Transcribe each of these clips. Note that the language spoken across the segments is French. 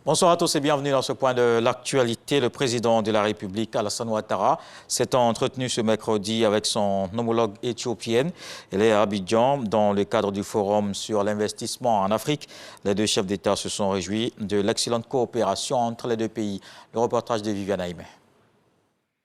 Bonsoir à tous et bienvenue dans ce point de l'actualité. Le président de la République, Alassane Ouattara, s'est entretenu ce mercredi avec son homologue éthiopienne. Elle est à Abidjan dans le cadre du forum sur l'investissement en Afrique. Les deux chefs d'État se sont réjouis de l'excellente coopération entre les deux pays. Le reportage de Viviane Aïmé.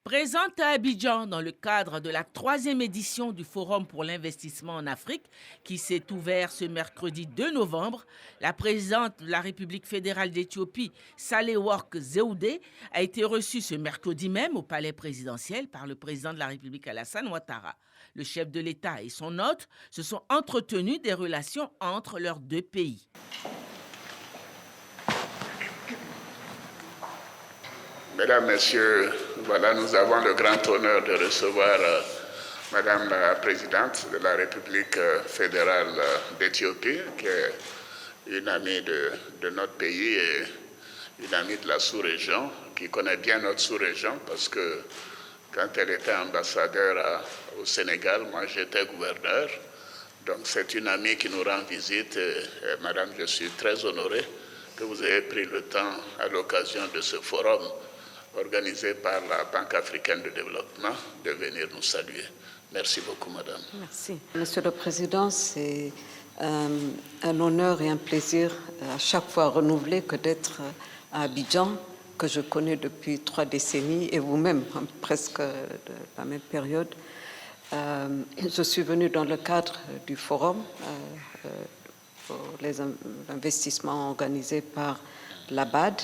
Présente à Abidjan dans le cadre de la 3e édition du Forum pour l'investissement en Afrique, qui s'est ouvert ce mercredi 2 novembre, la présidente de la République fédérale d'Éthiopie, Sahle-Work Zewde, a été reçue ce mercredi même au palais présidentiel par le président de la République Alassane Ouattara. Le chef de l'État et son hôte se sont entretenus des relations entre leurs deux pays. Mesdames, Messieurs, voilà, nous avons le grand honneur de recevoir Madame la Présidente de la République fédérale d'Éthiopie, qui est une amie de notre pays et une amie de la sous-région, qui connaît bien notre sous-région, parce que quand elle était ambassadeur au Sénégal, moi j'étais gouverneur. Donc c'est une amie qui nous rend visite. Et, Madame, je suis très honoré que vous ayez pris le temps à l'occasion de ce forum organisé par la Banque africaine de développement, de venir nous saluer. Merci beaucoup, Madame. Merci. Monsieur le Président, c'est un honneur et un plaisir à chaque fois renouvelé que d'être à Abidjan, que je connais depuis 3 décennies, et vous-même, presque de la même période. Je suis venue dans le cadre du forum pour les investissements organisés par la BAD,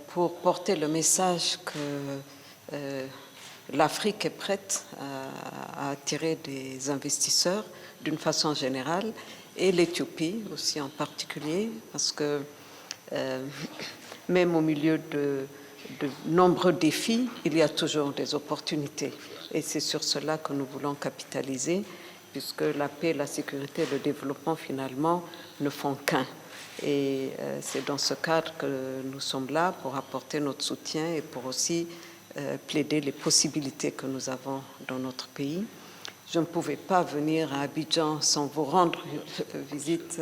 pour porter le message que l'Afrique est prête à attirer des investisseurs d'une façon générale, et l'Éthiopie aussi en particulier, parce que même au milieu de nombreux défis, il y a toujours des opportunités. Et c'est sur cela que nous voulons capitaliser, puisque la paix, la sécurité et le développement, finalement, ne font qu'un. Et c'est dans ce cadre que nous sommes là pour apporter notre soutien et pour aussi plaider les possibilités que nous avons dans notre pays. Je ne pouvais pas venir à Abidjan sans vous rendre visite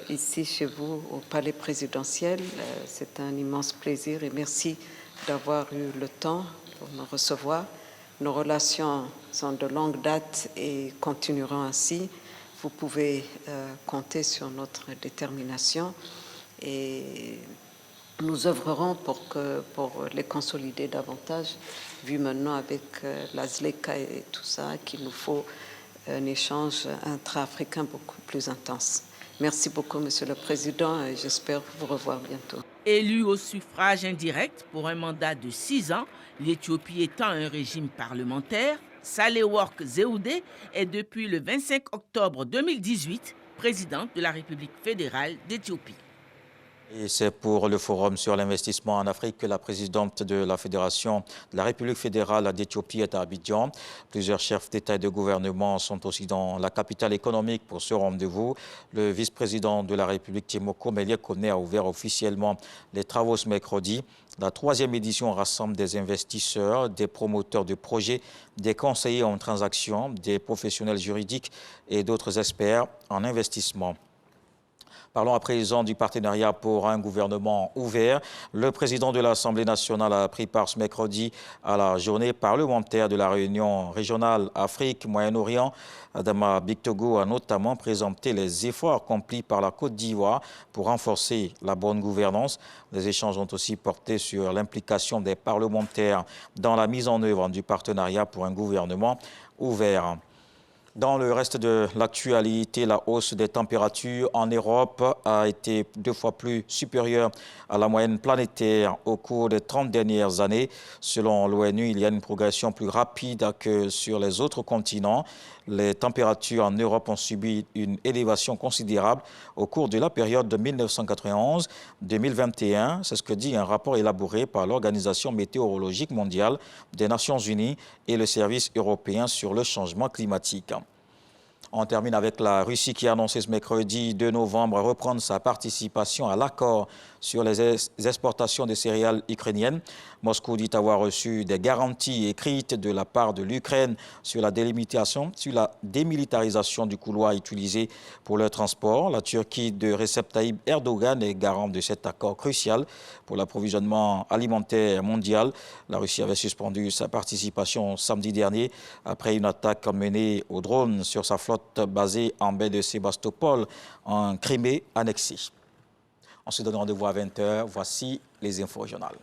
ici chez vous au palais présidentiel. C'est un immense plaisir et merci d'avoir eu le temps pour me recevoir. Nos relations sont de longue date et continueront ainsi. Vous pouvez compter sur notre détermination et nous œuvrerons pour les consolider davantage, vu maintenant avec la ZLECA et tout ça, qu'il nous faut un échange intra-africain beaucoup plus intense. Merci beaucoup, Monsieur le Président, et j'espère vous revoir bientôt. Élu au suffrage indirect pour un mandat de 6 ans, l'Éthiopie étant un régime parlementaire, Sahle-Work Zewde est depuis le 25 octobre 2018 présidente de la République fédérale d'Éthiopie. Et c'est pour le forum sur l'investissement en Afrique que la présidente de la Fédération de la République fédérale d'Éthiopie est à Abidjan. Plusieurs chefs d'État et de gouvernement sont aussi dans la capitale économique pour ce rendez-vous. Le vice-président de la République, Timoko Melia Kone, a ouvert officiellement les travaux ce mercredi. La 3e édition rassemble des investisseurs, des promoteurs de projets, des conseillers en transactions, des professionnels juridiques et d'autres experts en investissement. Parlons à présent du partenariat pour un gouvernement ouvert. Le président de l'Assemblée nationale a pris part ce mercredi à la journée parlementaire de la réunion régionale Afrique-Moyen-Orient. Adama Bictogo a notamment présenté les efforts accomplis par la Côte d'Ivoire pour renforcer la bonne gouvernance. Les échanges ont aussi porté sur l'implication des parlementaires dans la mise en œuvre du partenariat pour un gouvernement ouvert. Dans le reste de l'actualité, la hausse des températures en Europe a été 2 fois plus supérieure à la moyenne planétaire au cours des 30 dernières années. Selon l'ONU, il y a une progression plus rapide que sur les autres continents. Les températures en Europe ont subi une élévation considérable au cours de la période de 1991-2021. C'est ce que dit un rapport élaboré par l'Organisation météorologique mondiale des Nations Unies et le Service européen sur le changement climatique. On termine avec la Russie qui a annoncé ce mercredi 2 novembre reprendre sa participation à l'accord sur les exportations de céréales ukrainiennes. Moscou dit avoir reçu des garanties écrites de la part de l'Ukraine sur la démilitarisation du couloir utilisé pour le transport. La Turquie de Recep Tayyip Erdogan est garante de cet accord crucial pour l'approvisionnement alimentaire mondial. La Russie avait suspendu sa participation samedi dernier après une attaque menée au drone sur sa flotte basée en baie de Sébastopol, en Crimée annexée. On se donne rendez-vous à 20h. Voici les infos régionales.